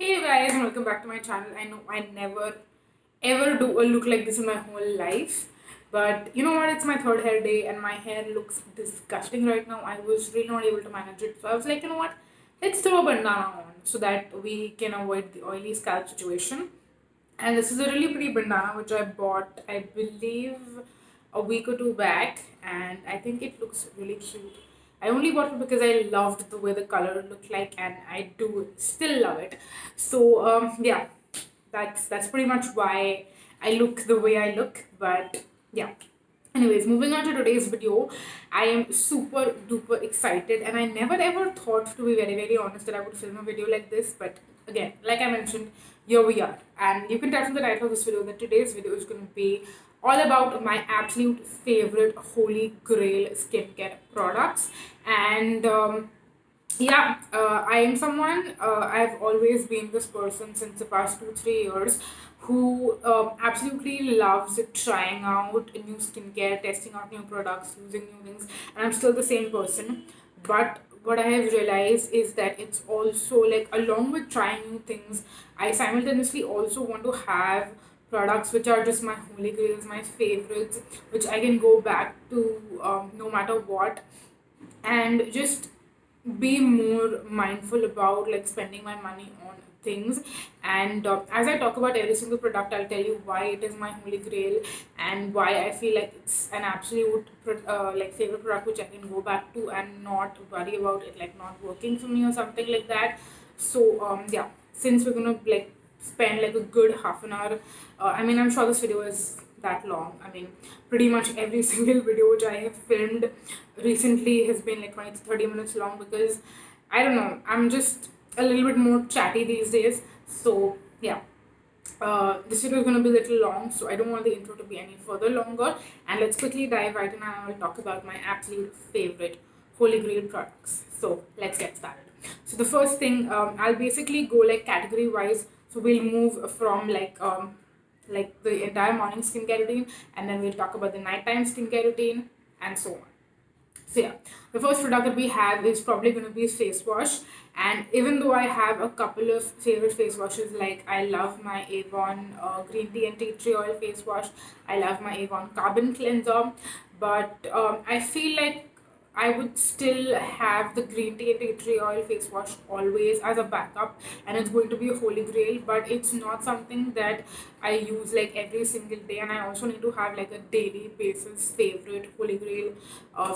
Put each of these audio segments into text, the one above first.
Hey guys, and welcome back to my channel. I know I never ever do a look like this in my whole life, but you know what? It's my third hair day, and my hair looks disgusting right now. I was really not able to manage it, so I was like, you know what? Let's throw a bandana on so that we can avoid the oily scalp situation. And this is a really pretty bandana which I bought, I believe, a week or two back, and I think it looks really cute. I only bought it because I loved the way the color looked like, and I do still love it. So yeah, that's pretty much why I look the way I look. But yeah. Anyways, moving on to today's video, I am super duper excited, and I never ever thought, to be very honest, that I would film a video like this. But again, like I mentioned, here we are, and you can tell from the title of this video that today's video is going to be all about my absolute favorite Holy Grail skincare products. And yeah, I am someone, I've always been this person since the past 2 3 years who absolutely loves trying out new skincare, testing out new products, using new things, and I'm still the same person. But what I have realized is that it's also like, along with trying new things, I simultaneously also want to have products which are just my holy grails, my favorites, which I can go back to no matter what, and just be more mindful about like spending my money on things. And as I talk about every single product, I'll tell you why it is my holy grail and why I feel like it's an absolute like favorite product which I can go back to and not worry about it like not working for me or something like that. So yeah, since we're gonna like spend like a good half an hour, I mean, I'm sure this video is that long. I mean, pretty much every single video which I have filmed recently has been like 20 to 30 minutes long, because I don't know, I'm just a little bit more chatty these days. So yeah, this video is going to be a little long, so I don't want the intro to be any further longer. And let's quickly dive right in, and I will talk about my absolute favorite Holy Grail products. So let's get started. So the first thing, I'll basically go like category wise. So we'll move from like the entire morning skincare routine, and then we'll talk about the nighttime skincare routine, and so on. So yeah, the first product that we have is probably going to be face wash. And even though I have a couple of favorite face washes, like I love my Avon green tea and tea tree oil face wash, I love my Avon carbon cleanser, but I feel like I would still have the green tea and tea tree oil face wash always as a backup, and it's going to be a holy grail. But it's not something that I use like every single day, and I also need to have like a daily basis favorite holy grail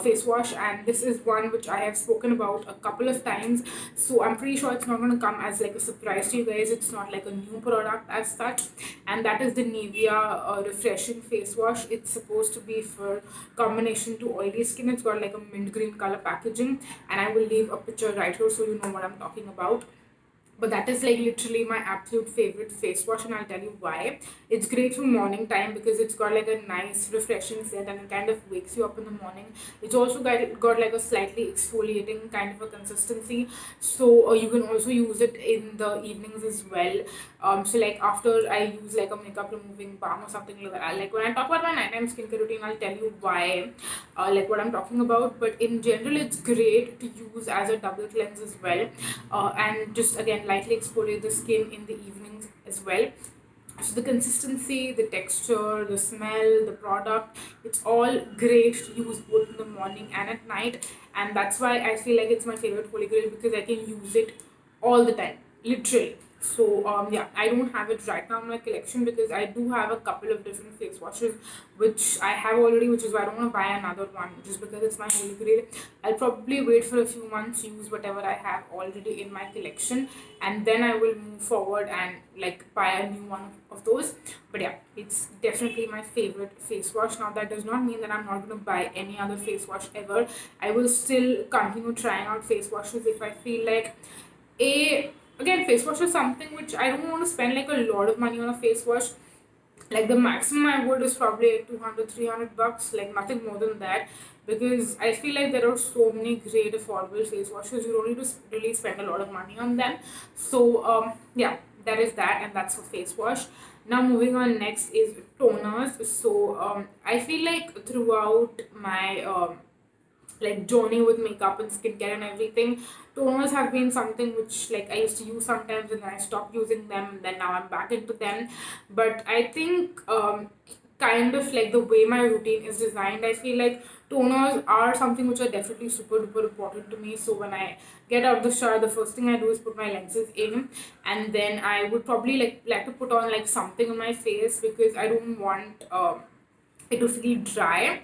face wash. And this is one which I have spoken about a couple of times, so I'm pretty sure it's not going to come as like a surprise to you guys. It's not like a new product as such, and that is the Nivea refreshing face wash. It's supposed to be for combination to oily skin. It's got like a mint green color packaging, and I will leave a picture right here so you know what I'm talking about. But that is like literally my absolute favorite face wash, and I'll tell you why. It's great for morning time because it's got like a nice refreshing scent, and it kind of wakes you up in the morning. It's also got like a slightly exfoliating kind of a consistency, so you can also use it in the evenings as well. So like after I use like a makeup removing balm or something like that, like when I talk about my nighttime skincare routine, I'll tell you why, like what I'm talking about. But in general, it's great to use as a double cleanse as well, and just again lightly exfoliate the skin in the evenings as well. So the consistency, the texture, the smell, the product, it's all great to use both in the morning and at night. And that's why I feel like it's my favorite holy grail, because I can use it all the time, literally. So yeah, I don't have it right now in my collection because I do have a couple of different face washes which I have already, which is why I don't want to buy another one just because it's my holy grail. I'll probably wait for a few months, use whatever I have already in my collection, and then I will move forward and like buy a new one of those. But yeah, it's definitely my favorite face wash. Now that does not mean that I'm not going to buy any other face wash ever. I will still continue trying out face washes if I feel like a again, face wash is something which I don't want to spend like a lot of money on a face wash. Like the maximum I would is probably like 200 $300, like nothing more than that, because I feel like there are so many great affordable face washes. You don't need to really spend a lot of money on them. So yeah, that is that, and that's for face wash. Now moving on, next is toners. So I feel like throughout my like journey with makeup and skincare and everything, toners have been something which like I used to use sometimes and then I stopped using them and then now I'm back into them. But I think kind of like the way my routine is designed, I feel like toners are something which are definitely super duper important to me. So when I get out of the shower, the first thing I do is put my lenses in, and then I would probably like to put on like something on my face because I don't want it to feel dry.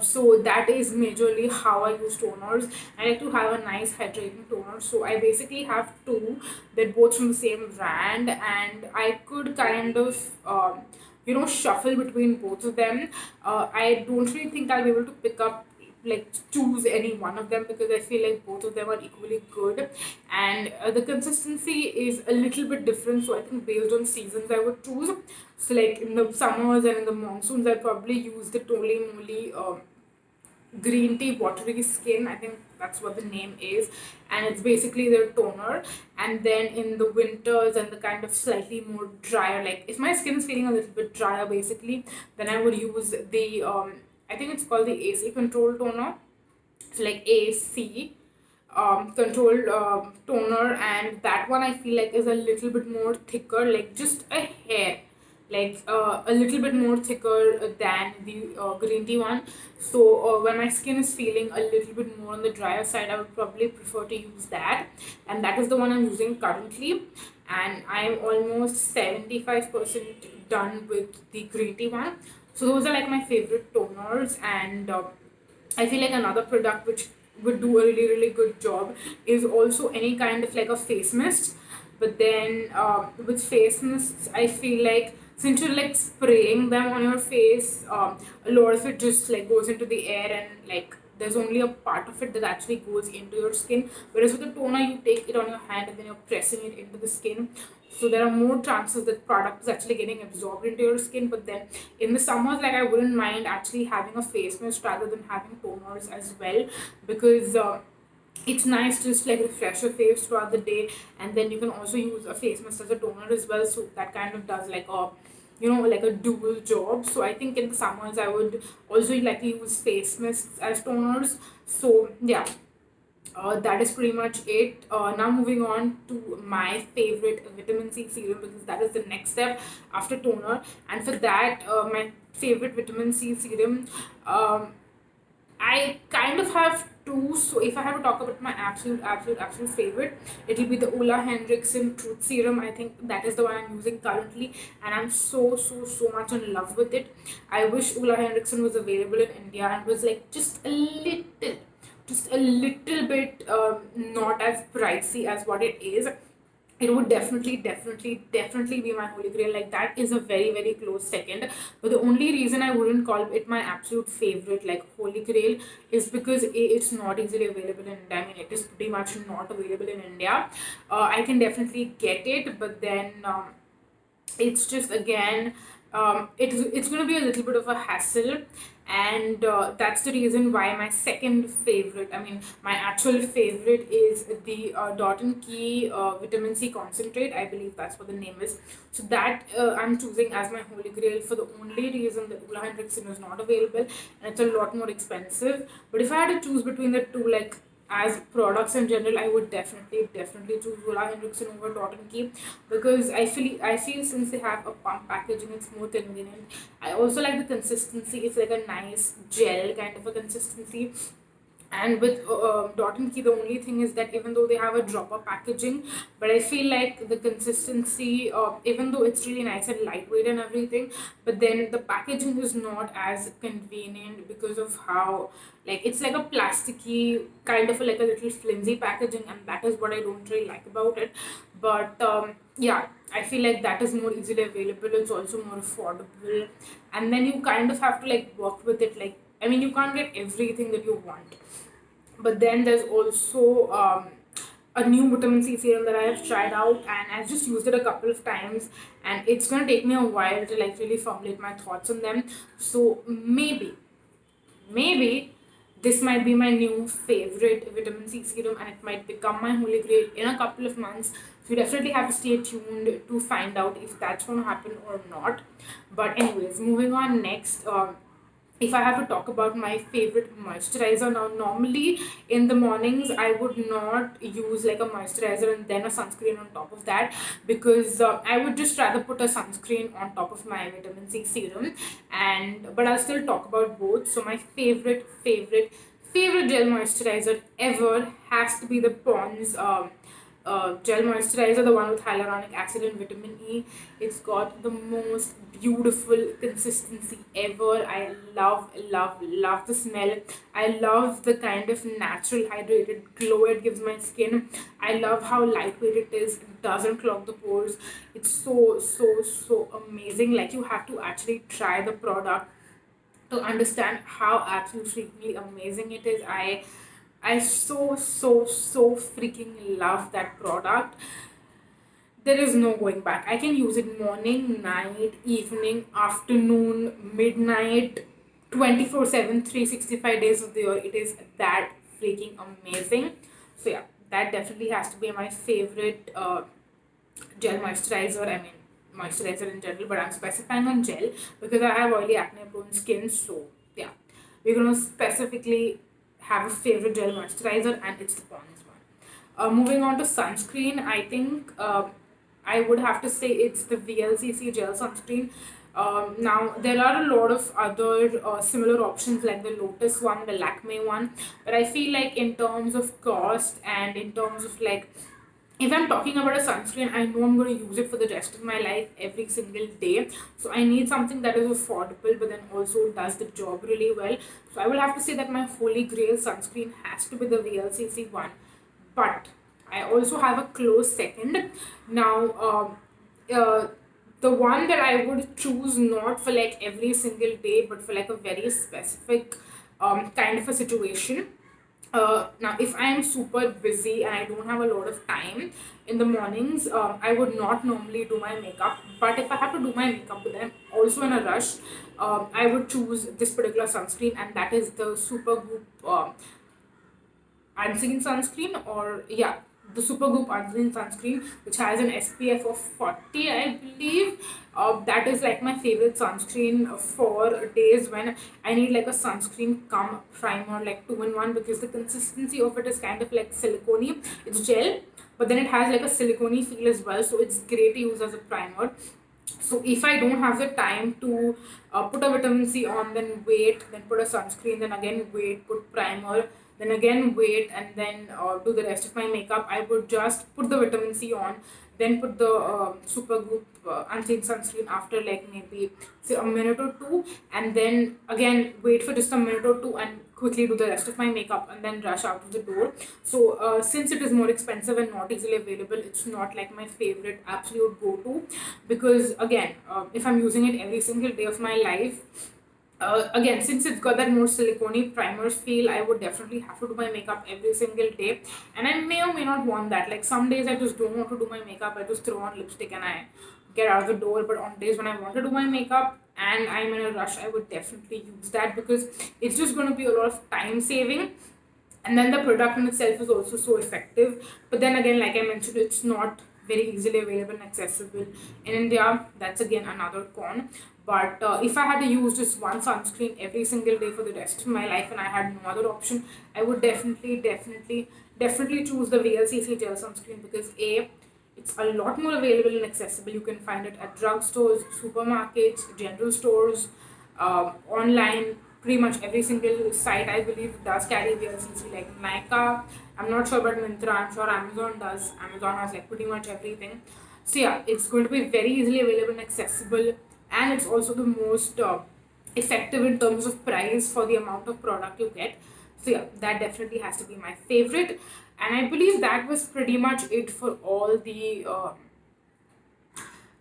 So that is majorly how I use toners. I like to have a nice hydrating toner. So I basically have two. They're both from the same brand, and I could kind of shuffle between both of them. I don't really think I'll be able to pick up like choose any one of them because I feel like both of them are equally good, and the consistency is a little bit different. So I think based on seasons I would choose. So like in the summers and in the monsoons I probably use the Toli Moly green tea watery skin, I think that's what the name is, and it's basically their toner. And then in the winters and the kind of slightly more drier, like if my skin is feeling a little bit drier basically, then I would use the I think it's called the AC control toner. So like AC controlled toner, and that one I feel like is a little bit more thicker, like just a hair, like a little bit more thicker than the green tea one. So when my skin is feeling a little bit more on the drier side, I would probably prefer to use that, and that is the one I'm using currently. And I'm almost 75% done with the green tea one. So those are like my favorite toners. And I feel like another product which would do a really really good job is also any kind of like a face mist. But then with face mists, I feel like since you're like spraying them on your face, a lot of it just like goes into the air, and like there's only a part of it that actually goes into your skin. Whereas with the toner, you take it on your hand and then you're pressing it into the skin. So there are more chances that product is actually getting absorbed into your skin. But then in the summers, like I wouldn't mind actually having a face mist rather than having toners as well, because it's nice to just like refresh your face throughout the day, and then you can also use a face mask as a toner as well. So that kind of does like a like a dual job. So I think in the summers I would also like to use face masks as toners. So yeah, that is pretty much it. Now moving on to my favorite vitamin C serum, because that is the next step after toner. And for that, my favorite vitamin C serum, I kind of have two. So if I have to talk about my absolute favorite, it'll be the Ola Hendrickson Truth Serum. I think that is the one I'm using currently, and I'm so much in love with it. I wish Ola Hendrickson was available in India and was like just a little bit not as pricey as what it is. It would definitely be my holy grail. Like that is a very close second. But the only reason I wouldn't call it my absolute favorite, like holy grail, is because it's not easily available in India. I mean, it is pretty much not available in India. I can definitely get it, but then it's just again it's going to be a little bit of a hassle. And that's the reason why my second favorite, I mean my actual favorite, is the Dot and Key vitamin C concentrate. I believe that's what the name is. So that I'm choosing as my holy grail for the only reason that Ola Hendrickson is not available and it's a lot more expensive. But if I had to choose between the two, like as products in general, I would definitely choose Ola Hendrickson over Dot and Key, because I feel since they have a pump packaging, it's more convenient. I also like the consistency. It's like a nice gel kind of a consistency. And with Dot and Key, the only thing is that even though they have a dropper packaging, but I feel like the consistency, even though it's really nice and lightweight and everything, but then the packaging is not as convenient because of how, like, it's like a plasticky kind of like a little flimsy packaging, and that is what I don't really like about it. But yeah, I feel like that is more easily available. It's also more affordable, and then you kind of have to like work with it. Like, I mean, you can't get everything that you want. But then there's also a new vitamin C serum that I have tried out, and I've just used it a couple of times, and it's gonna take me a while to like really formulate my thoughts on them. So maybe this might be my new favorite vitamin C serum, and it might become my holy grail in a couple of months. So you definitely have to stay tuned to find out if that's gonna happen or not. But anyways, moving on next. if I have to talk about my favorite moisturizer, now normally in the mornings I would not use like a moisturizer and then a sunscreen on top of that, because I would just rather put a sunscreen on top of my vitamin C serum. And but I'll still talk about both. So my favorite gel moisturizer ever has to be the Pond's gel moisturizer, the one with hyaluronic acid and vitamin E. It's got the most beautiful consistency ever. I love the smell. I love the kind of natural hydrated glow it gives my skin. I love how lightweight it is. It doesn't clog the pores. It's so amazing. Like, you have to actually try the product to understand how absolutely amazing it is. I so freaking love that product. There is no going back. I can use it morning, night, evening, afternoon, midnight, 24/7, 365 days of the year. It is that freaking amazing. So yeah, that definitely has to be my favorite gel moisturizer. I mean, moisturizer in general, but I'm specifying on gel because I have oily acne prone skin. So yeah, we're gonna specifically have a favorite gel moisturizer, and it's the Pond's one. Moving on to sunscreen, I think I would have to say it's the VLCC gel sunscreen. Now there are a lot of other similar options like the Lotus one, the Lakme one, but I feel like in terms of cost and in terms of like, if I'm talking about a sunscreen, I know I'm going to use it for the rest of my life every single day. So I need something that is affordable but then also does the job really well. So I will have to say that my holy grail sunscreen has to be the VLCC one. But I also have a close second. Now, the one that I would choose not for like every single day but for like a very specific kind of a situation. Now, if I am super busy and I don't have a lot of time in the mornings, I would not normally do my makeup. But if I have to do my makeup, but then also in a rush, I would choose this particular sunscreen, and that is the Supergoop unseen sunscreen, or yeah, the Supergoop unseen sunscreen, which has an SPF of 40, I believe. That is like my favorite sunscreen for days when I need like a sunscreen cum primer, like two in one, because the consistency of it is kind of like silicone. It's gel, but then it has like a silicone feel as well, so it's great to use as a primer. So if I don't have the time to put a vitamin C on, then wait, then put a sunscreen, then again wait, put primer, then again wait, and then do the rest of my makeup, I would just put the vitamin C on, then put the Supergoop unseen sunscreen after like maybe say a minute or two, and then again wait for just a minute or two and quickly do the rest of my makeup and then rush out of the door. So since it is more expensive and not easily available, it's not like my favorite absolute go-to, because again, if I'm using it every single day of my life, again, since it's got that more silicone primer feel, I would definitely have to do my makeup every single day, and I may or may not want that. Like, some days I just don't want to do my makeup, I just throw on lipstick and I get out of the door. But on days when I want to do my makeup and I'm in a rush, I would definitely use that, because it's just going to be a lot of time saving, and then the product in itself is also so effective. But then again, like I mentioned, it's not very easily available and accessible in India. That's again another con. But if I had to use just one sunscreen every single day for the rest of my life and I had no other option, I would definitely choose the VLCC gel sunscreen, because A, it's a lot more available and accessible. You can find it at drugstores, supermarkets, general stores, online. Pretty much every single site, I believe, does carry VLCC, like Nykaa. I'm not sure about Myntra. I'm sure Amazon does. Amazon has like pretty much everything. So yeah, it's going to be very easily available and accessible, and it's also the most effective in terms of price for the amount of product you get. So yeah, that definitely has to be my favorite. And I believe that was pretty much it for all the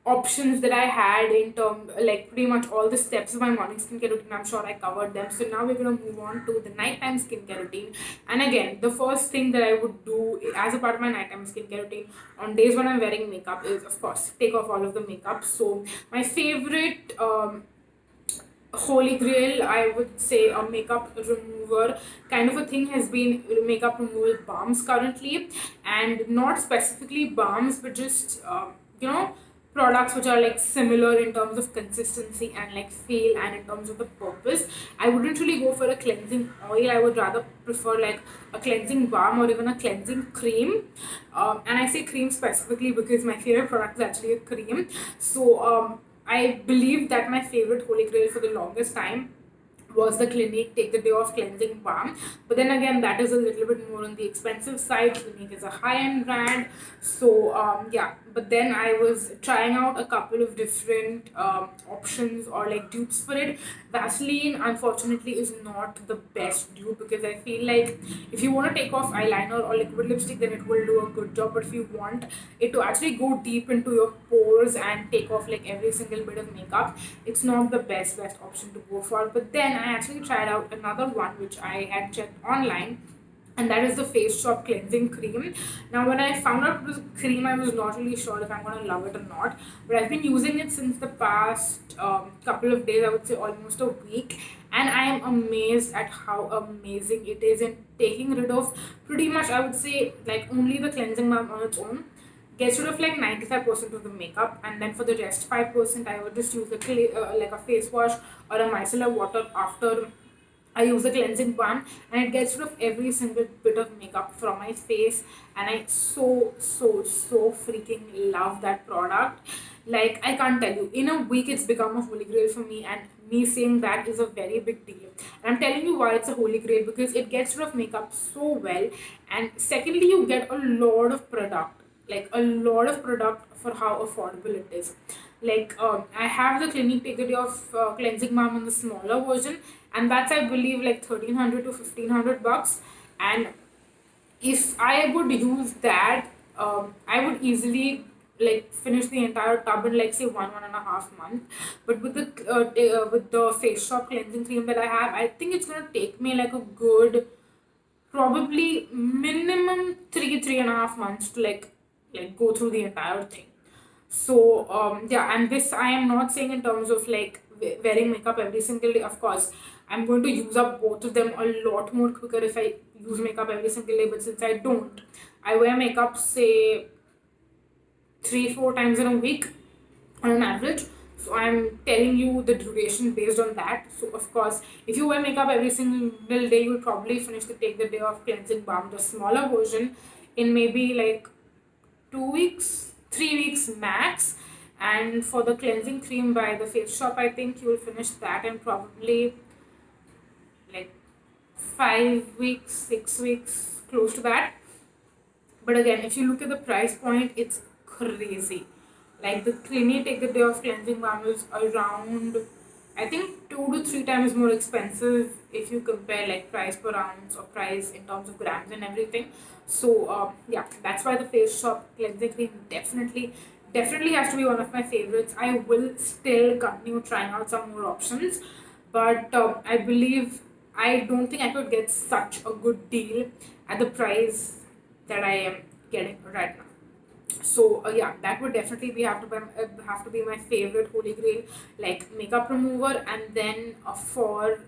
options that I had in term, like pretty much all the steps of my morning skincare routine. I'm sure I covered them. So now we're gonna move on to the nighttime skincare routine. And again, the first thing that I would do as a part of my nighttime skincare routine on days when I'm wearing makeup is, of course, take off all of the makeup. So my favorite Holygrail, I would say, a makeup remover kind of a thing has been makeup removal balms currently, and not specifically balms, but just you know, products which are like similar in terms of consistency and like feel and in terms of the purpose. I wouldn't really go for a cleansing oil. I would rather prefer like a cleansing balm or even a cleansing cream. And I say cream specifically because my favorite product is actually a cream. So I believe that my favorite holy grail for the longest time was the Clinique Take the Day Off Cleansing Balm. But then again, that is a little bit more on the expensive side. Clinique is a high-end brand. So yeah, but then I was trying out a couple of different options or like dupes for it. Vaseline, unfortunately, is not the best dupe because I feel like if you want to take off eyeliner or liquid lipstick, then it will do a good job. But if you want it to actually go deep into your pores and take off like every single bit of makeup, it's not the best option to go for. But then I actually tried out another one which I had checked online, and that is the Face Shop cleansing cream. Now when I found out it was a cream, I was not really sure if I'm going to love it or not, but I've been using it since the past couple of days, I would say almost a week, and I am amazed at how amazing it is in taking rid of pretty much, I would say, like only the cleansing balm on its own gets rid of like 95% of the makeup, and then for the rest 5% I would just use like a face wash or a micellar water after I use the cleansing balm, and it gets rid of every single bit of makeup from my face, and I so freaking love that product. Like I can't tell you, in a week it's become a holy grail for me, and me saying that is a very big deal. And I'm telling you why it's a holy grail, because it gets rid of makeup so well, and secondly you get a lot of product, like a lot of product for how affordable it is. Like I have the Clinique Take a Day of cleansing balm in the smaller version, and that's I believe like 1300 to 1500 bucks. And if I would use that, I would easily like finish the entire tub in like say 1.5 months. But with with the Face Shop cleansing cream that I have, I think it's gonna take me like a good probably minimum 3.5 months to like go through the entire thing. So yeah, and this I am not saying in terms of like wearing makeup every single day. Of course I'm going to use up both of them a lot more quicker if I use makeup every single day, but since I don't, I wear makeup say 3-4 times in a week on an average. So I'm telling you the duration based on that. So of course, if you wear makeup every single day, you'll probably finish the Take the Day Off cleansing balm, the smaller version, in maybe like 2 weeks, 3 weeks max. And for the cleansing cream by the Face Shop, I think you will finish that in probably like 5 weeks, 6 weeks, close to that. But again, if you look at the price point, it's crazy. Like the Clinique Take the Day Off cleansing balm is around, I think 2 to 3 times more expensive if you compare like price per ounce or price in terms of grams and everything. So yeah, that's why the Face Shop cleansing cream definitely has to be one of my favorites. I will still continue trying out some more options, but I believe I don't think I could get such a good deal at the price that I am getting right now. So yeah, that would definitely have to be my favorite holy grail, like makeup remover. And then for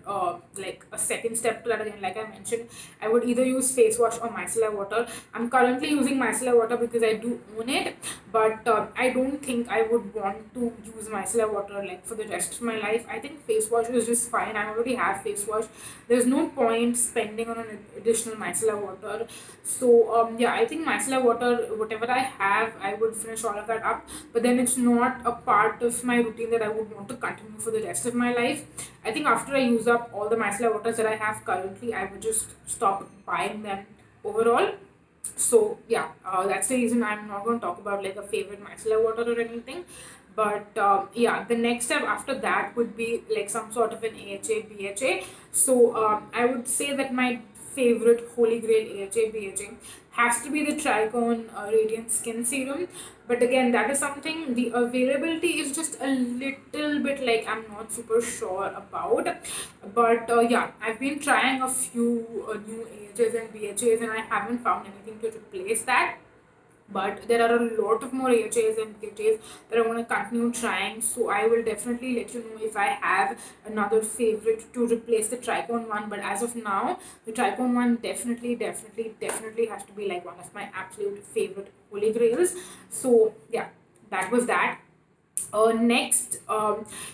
like a second step to that, again like I mentioned, I would either use face wash or micellar water. I'm currently using micellar water because I do own it, but I don't think I would want to use micellar water like for the rest of my life. I think face wash is just fine. I already have face wash. There's no point spending on an additional micellar water. So yeah, I think micellar water, whatever I have, I would finish all of that up. But then it's not a part of my routine that I would want to continue for the rest of my life. I think after I use up all the micellar waters that I have currently, I would just stop buying them overall. So yeah, that's the reason I'm not going to talk about like a favorite micellar water or anything. But yeah, the next step after that would be like some sort of an AHA BHA. So I would say that my favorite holy grail AHA BHA has to be the Tricone Radiant Skin Serum. But again, that is something, the availability is just a little bit like I'm not super sure about. But yeah, I've been trying a few new AHAs and BHAs, and I haven't found anything to replace that. But there are a lot of more AHAs and BHAs that I want to continue trying. So I will definitely let you know if I have another favorite to replace the Tricone one. But as of now, the Tricone one definitely has to be like one of my absolute favorite holy grails. So yeah, that was that. Next,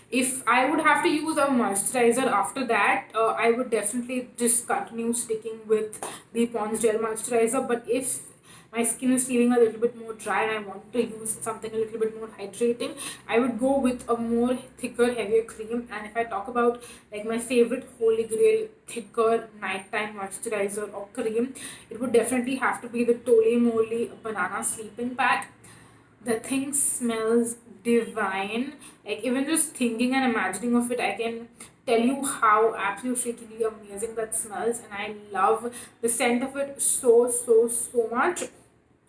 if I would have to use a moisturizer after that, I would definitely just continue sticking with the Pond's Gel Moisturizer. But if my skin is feeling a little bit more dry and I want to use something a little bit more hydrating, I would go with a more thicker, heavier cream. And if I talk about like my favorite Holy Grail thicker nighttime moisturizer or cream, it would definitely have to be the Tole Moly Banana Sleeping Pack. The thing smells divine. Like, even just thinking and imagining of it, I can tell you how absolutely freakingly amazing that smells, and I love the scent of it so much.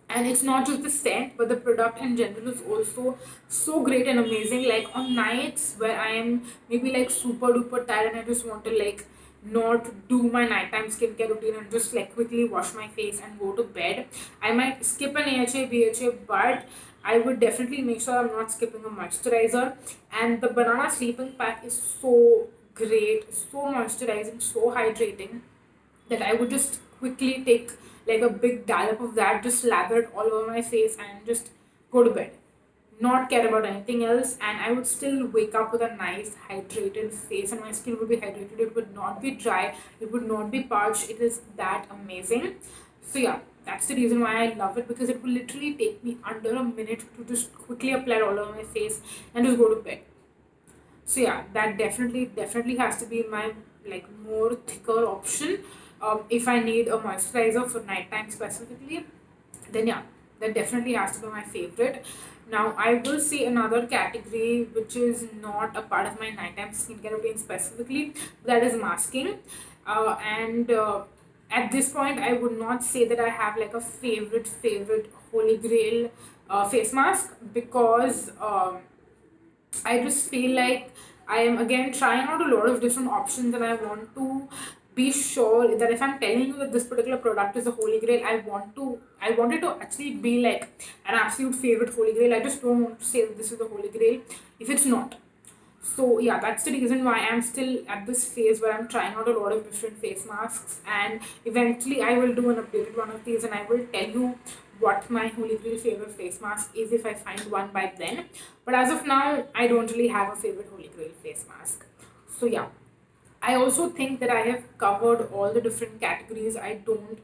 And it's not just the scent, but the product in general is also so great and amazing. Like, on nights where I am maybe like super duper tired and I just want to like not do my nighttime skincare routine and just like quickly wash my face and go to bed, I might skip an AHA BHA, but I would definitely make sure I'm not skipping a moisturizer. And the banana sleeping pack is so great, so moisturizing, so hydrating, that I would just quickly take like a big dollop of that, just lather it all over my face and just go to bed. Not care about anything else, and I would still wake up with a nice hydrated face, and my skin would be hydrated. It would not be dry, it would not be parched. It is that amazing. So yeah, that's the reason why I love it, because it will literally take me under a minute to just quickly apply it all over my face and just go to bed. So yeah, that definitely has to be my like more thicker option. If I need a moisturizer for nighttime specifically, then yeah, that definitely has to be my favorite. Now I will say another category which is not a part of my nighttime skincare routine specifically, that is masking. And At this point, I would not say that I have like a favorite Holy Grail face mask, because I just feel like I am again trying out a lot of different options, and I want to be sure that if I'm telling you that this particular product is a Holy Grail, I want it to actually be like an absolute favorite Holy Grail. I just don't want to say that this is the Holy Grail if it's not. So yeah, that's the reason why I'm still at this phase where I'm trying out a lot of different face masks, and eventually I will do an updated one of these and I will tell you what my Holy Grail favorite face mask is if I find one by then. But as of now, I don't really have a favorite Holy Grail face mask. So yeah, I also think that I have covered all the different categories. I don't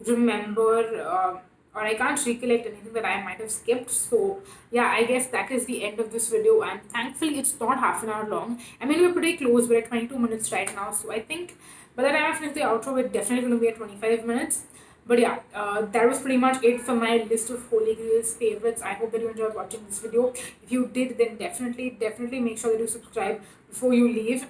remember or I can't recollect anything that I might have skipped. So yeah, I guess that is the end of this video, and thankfully it's not half an hour long. I mean, we're pretty close. We're at 22 minutes right now, so I think by the time I finish the outro, we're definitely going to be at 25 minutes. But yeah, that was pretty much it for my list of Holy Grail's favorites. I hope that you enjoyed watching this video. If you did, then definitely make sure that you subscribe before you leave,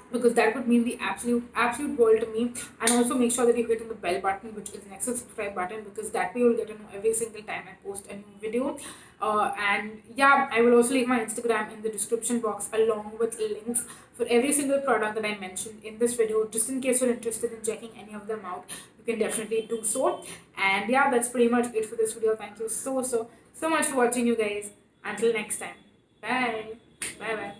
because that would mean the absolute world to me. And also make sure that you hit on the bell button, which is next to the subscribe button, because that way you'll get to know every single time I post a new video. And yeah, I will also leave my Instagram in the description box along with links for every single product that I mentioned in this video, just in case you're interested in checking any of them out. You can definitely do so. And yeah, that's pretty much it for this video. Thank you so much for watching, you guys. Until next time, bye bye.